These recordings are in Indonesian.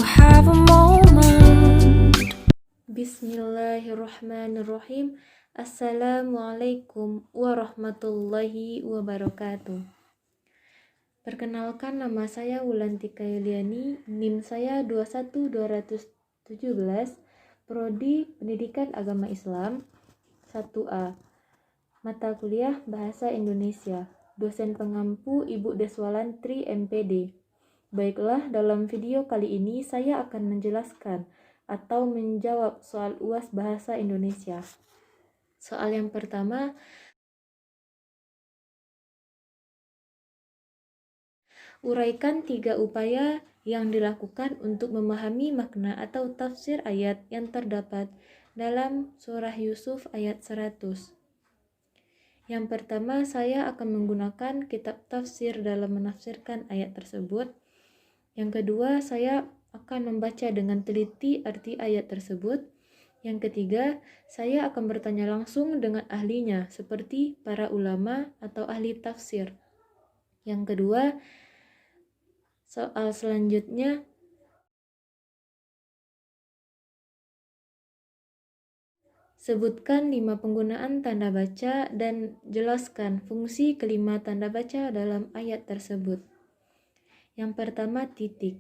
have a moment. Bismillahirrahmanirrahim. Assalamualaikum warahmatullahi wabarakatuh. Perkenalkan, nama saya Wulantika Yuliani, NIM saya 21217, Prodi Pendidikan Agama Islam 1A. Mata kuliah Bahasa Indonesia. Dosen pengampu Ibu Deswalantri MPD. Baiklah, dalam video kali ini saya akan menjelaskan atau menjawab soal UAS Bahasa Indonesia. Soal yang pertama, uraikan 3 upaya yang dilakukan untuk memahami makna atau tafsir ayat yang terdapat dalam surah Yusuf ayat 100. Yang pertama, saya akan menggunakan kitab tafsir dalam menafsirkan ayat tersebut. Yang kedua, saya akan membaca dengan teliti arti ayat tersebut. Yang ketiga, saya akan bertanya langsung dengan ahlinya, seperti para ulama atau ahli tafsir. Yang kedua, soal selanjutnya, sebutkan 5 penggunaan tanda baca dan jelaskan fungsi kelima tanda baca dalam ayat tersebut. Yang pertama, titik.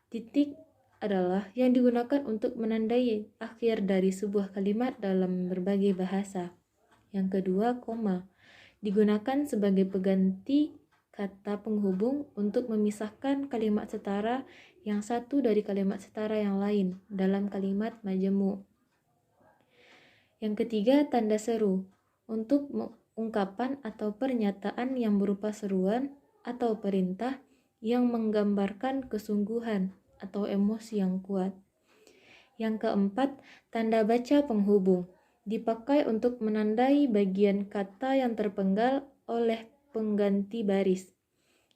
Titik adalah yang digunakan untuk menandai akhir dari sebuah kalimat dalam berbagai bahasa. Yang kedua, koma. Digunakan sebagai pengganti kata penghubung untuk memisahkan kalimat setara yang satu dari kalimat setara yang lain dalam kalimat majemuk. Yang ketiga, tanda seru. Untuk ungkapan atau pernyataan yang berupa seruan atau perintah yang menggambarkan kesungguhan atau emosi yang kuat. Yang keempat, tanda baca penghubung. Dipakai untuk menandai bagian kata yang terpenggal oleh pengganti baris.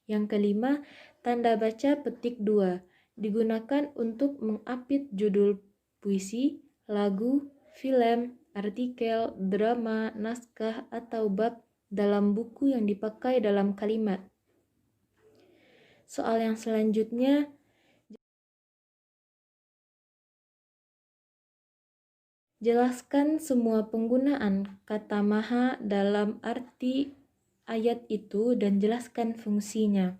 Yang kelima, tanda baca petik 2. Digunakan untuk mengapit judul puisi, lagu, film, artikel, drama, naskah, atau bab dalam buku yang dipakai dalam kalimat. Soal yang selanjutnya, jelaskan semua penggunaan kata maha dalam arti ayat itu dan jelaskan fungsinya.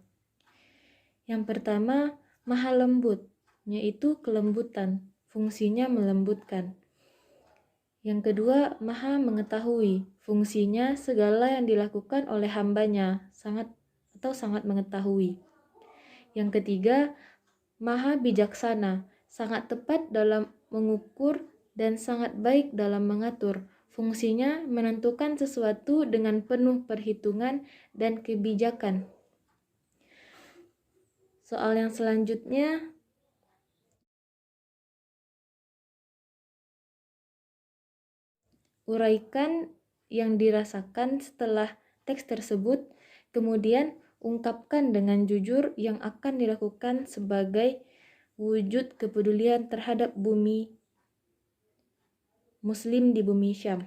Yang pertama, maha lembut, yaitu kelembutan, fungsinya melembutkan. Yang kedua, maha mengetahui, fungsinya segala yang dilakukan oleh hambanya, sangat mengetahui. Yang ketiga, maha bijaksana, sangat tepat dalam mengukur dan sangat baik dalam mengatur. Fungsinya menentukan sesuatu dengan penuh perhitungan dan kebijakan. Soal yang selanjutnya, uraikan yang dirasakan setelah teks tersebut, kemudian ungkapkan dengan jujur yang akan dilakukan sebagai wujud kepedulian terhadap bumi Muslim di bumi Syam.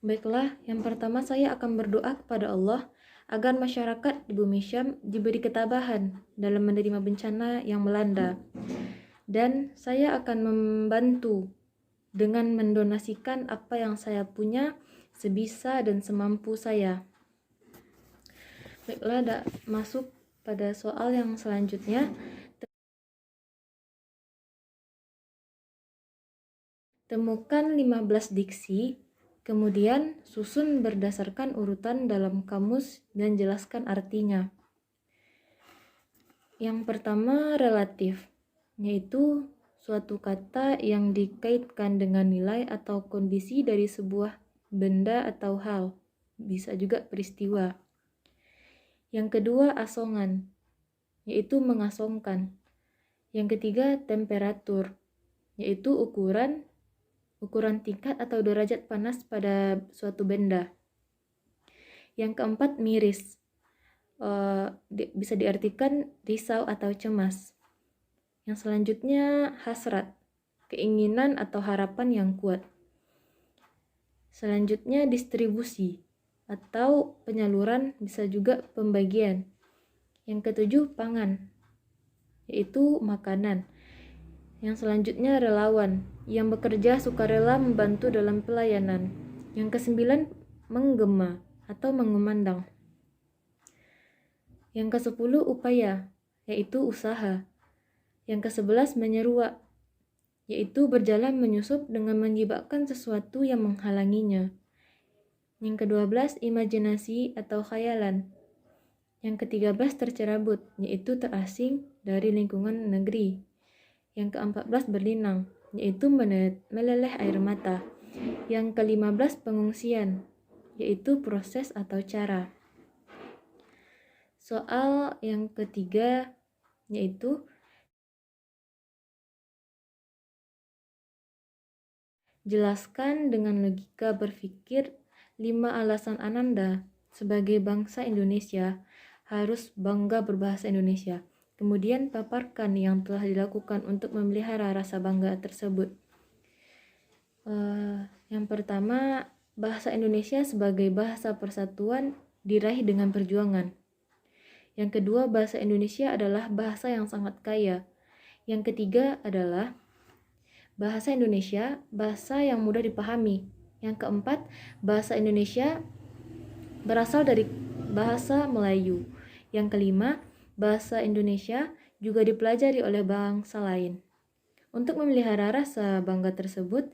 Baiklah, yang pertama saya akan berdoa kepada Allah agar masyarakat di bumi Syam diberi ketabahan dalam menerima bencana yang melanda. Dan saya akan membantu dengan mendonasikan apa yang saya punya sebisa dan semampu saya. Baiklah, masuk pada soal yang selanjutnya. Temukan 15 diksi, kemudian susun berdasarkan urutan dalam kamus dan jelaskan artinya. Yang pertama, relatif, yaitu suatu kata yang dikaitkan dengan nilai atau kondisi dari sebuah benda atau hal, bisa juga peristiwa. Yang kedua, asongan, yaitu mengasongkan. Yang ketiga, temperatur, yaitu ukuran tingkat atau derajat panas pada suatu benda. Yang keempat, miris, bisa diartikan risau atau cemas. Yang selanjutnya, hasrat, keinginan atau harapan yang kuat. Selanjutnya, distribusi atau penyaluran, bisa juga pembagian. Yang ketujuh, pangan, yaitu makanan. Yang selanjutnya relawan, yang bekerja sukarela membantu dalam pelayanan. Yang ke-9 menggema atau mengumandang. Yang ke-10 upaya, yaitu usaha. Yang ke-11 menyeruak, yaitu berjalan menyusup dengan menyebabkan sesuatu yang menghalanginya. Yang ke-12 imajinasi atau khayalan. Yang ke-13 tercerabut, yaitu terasing dari lingkungan negeri. Yang ke-14 berlinang, yaitu meleleh air mata. Yang ke-15 pengungsian, yaitu proses atau cara. Soal yang ketiga yaitu jelaskan dengan logika berpikir 5 alasan Ananda sebagai bangsa Indonesia harus bangga berbahasa Indonesia. Kemudian paparkan yang telah dilakukan untuk memelihara rasa bangga tersebut. Yang pertama, bahasa Indonesia sebagai bahasa persatuan diraih dengan perjuangan. Yang kedua, bahasa Indonesia adalah bahasa yang sangat kaya. Yang ketiga adalah bahasa Indonesia, bahasa yang mudah dipahami. Yang keempat, bahasa Indonesia berasal dari bahasa Melayu. Yang kelima, bahasa Indonesia juga dipelajari oleh bangsa lain. Untuk memelihara rasa bangga tersebut,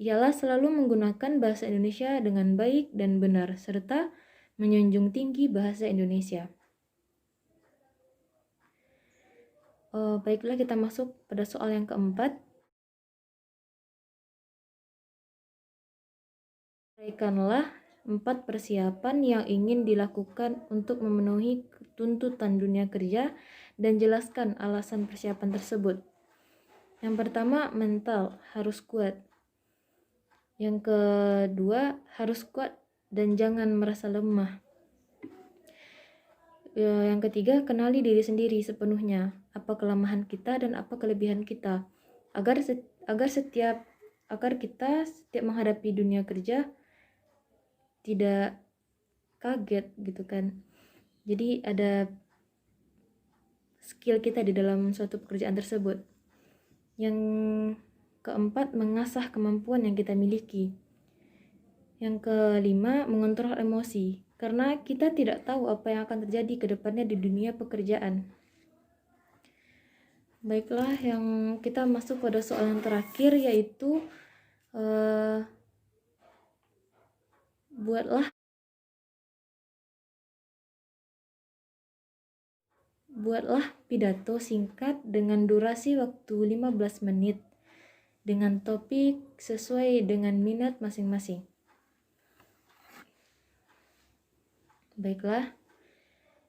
ialah selalu menggunakan bahasa Indonesia dengan baik dan benar, serta menjunjung tinggi bahasa Indonesia. Baiklah, kita masuk pada soal yang keempat. Uraikanlah 4 persiapan yang ingin dilakukan untuk memenuhi tuntutan dunia kerja dan jelaskan alasan persiapan tersebut. Yang pertama, mental harus kuat. Yang kedua, harus kuat dan jangan merasa lemah. Yang ketiga, kenali diri sendiri sepenuhnya, apa kelemahan kita dan apa kelebihan kita, agar kita setiap menghadapi dunia kerja tidak kaget gitu kan. Jadi ada skill kita di dalam suatu pekerjaan tersebut. Yang keempat, mengasah kemampuan yang kita miliki. Yang kelima, mengontrol emosi, karena kita tidak tahu apa yang akan terjadi ke depannya di dunia pekerjaan. Baiklah, yang kita masuk pada soal yang terakhir, yaitu buatlah pidato singkat dengan durasi waktu 15 menit dengan topik sesuai dengan minat masing-masing. Baiklah,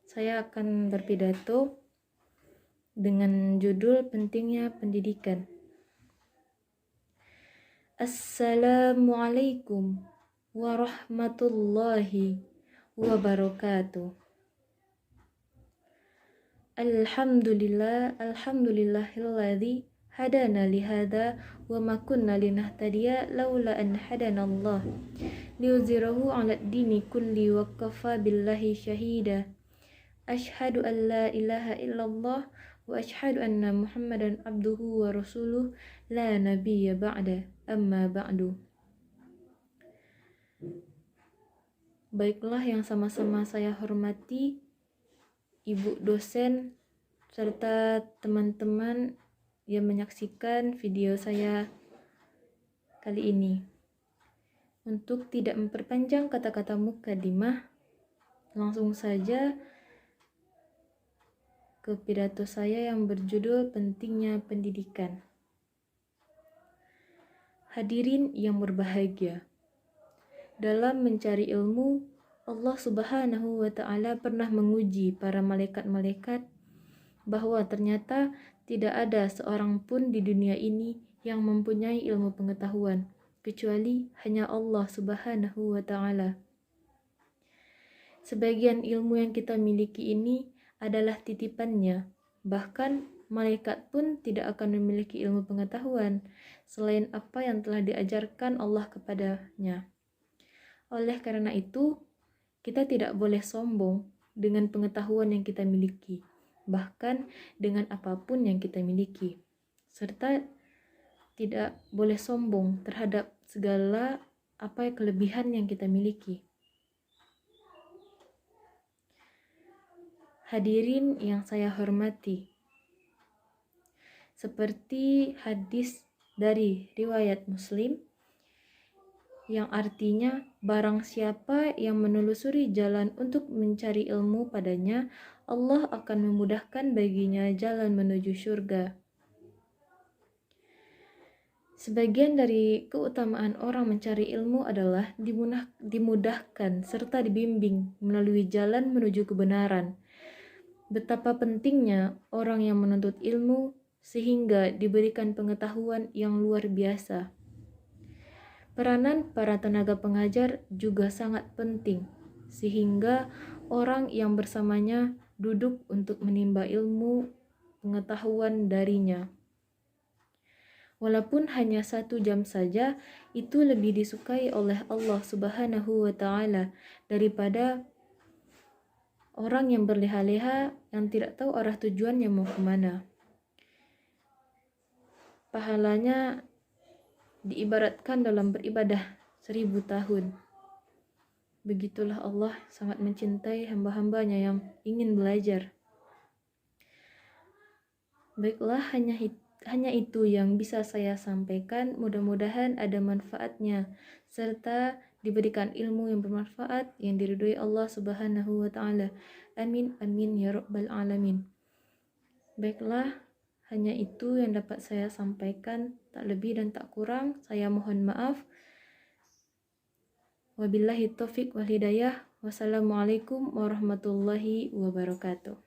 saya akan berpidato dengan judul pentingnya pendidikan. Assalamualaikum warahmatullahi wabarakatuh. Alhamdulillahilladzi hadana lihada wa ma kunna linahtadiya laula an hadanallah liyuzhirahu 'ala ad-dini kulli wa kafa billahi syahida. Asyhadu an la ilaha illallah wa asyhadu anna Muhammadan abduhu wa rasuluh la nabiyya ba'da, amma ba'du. Baiklah, yang sama-sama saya hormati Ibu dosen serta teman-teman yang menyaksikan video saya kali ini. Untuk tidak memperpanjang kata-kata mukadimah, langsung saja ke pidato saya yang berjudul pentingnya pendidikan. Hadirin yang berbahagia, dalam mencari ilmu, Allah Subhanahu wa Ta'ala pernah menguji para malaikat-malaikat bahwa ternyata tidak ada seorang pun di dunia ini yang mempunyai ilmu pengetahuan kecuali hanya Allah Subhanahu wa Ta'ala. Sebagian ilmu yang kita miliki ini adalah titipannya, bahkan malaikat pun tidak akan memiliki ilmu pengetahuan selain apa yang telah diajarkan Allah kepadanya. Oleh karena itu, kita tidak boleh sombong dengan pengetahuan yang kita miliki, bahkan dengan apapun yang kita miliki, serta tidak boleh sombong terhadap segala kelebihan yang kita miliki. Hadirin yang saya hormati, seperti hadis dari riwayat Muslim yang artinya barang siapa yang menelusuri jalan untuk mencari ilmu padanya, Allah akan memudahkan baginya jalan menuju surga. Sebagian dari keutamaan orang mencari ilmu adalah dimudahkan serta dibimbing melalui jalan menuju kebenaran. Betapa pentingnya orang yang menuntut ilmu sehingga diberikan pengetahuan yang luar biasa. Peranan para tenaga pengajar juga sangat penting, sehingga orang yang bersamanya duduk untuk menimba ilmu pengetahuan darinya. Walaupun hanya 1 jam saja, itu lebih disukai oleh Allah Subhanahu wa Ta'ala daripada orang yang berleha-leha yang tidak tahu arah tujuannya mau kemana. Pahalanya diibaratkan dalam beribadah 1000 tahun. Begitulah Allah sangat mencintai hamba-hambanya yang ingin belajar. Baiklah, hanya itu yang bisa saya sampaikan. Mudah-mudahan ada manfaatnya serta diberikan ilmu yang bermanfaat yang diridhoi Allah Subhanahu wa Ta'ala. Amin amin ya rabbal alamin. Baiklah, hanya itu yang dapat saya sampaikan, tak lebih dan tak kurang. Saya mohon maaf. Wabillahi taufiq wal hidayah. Wassalamualaikum warahmatullahi wabarakatuh.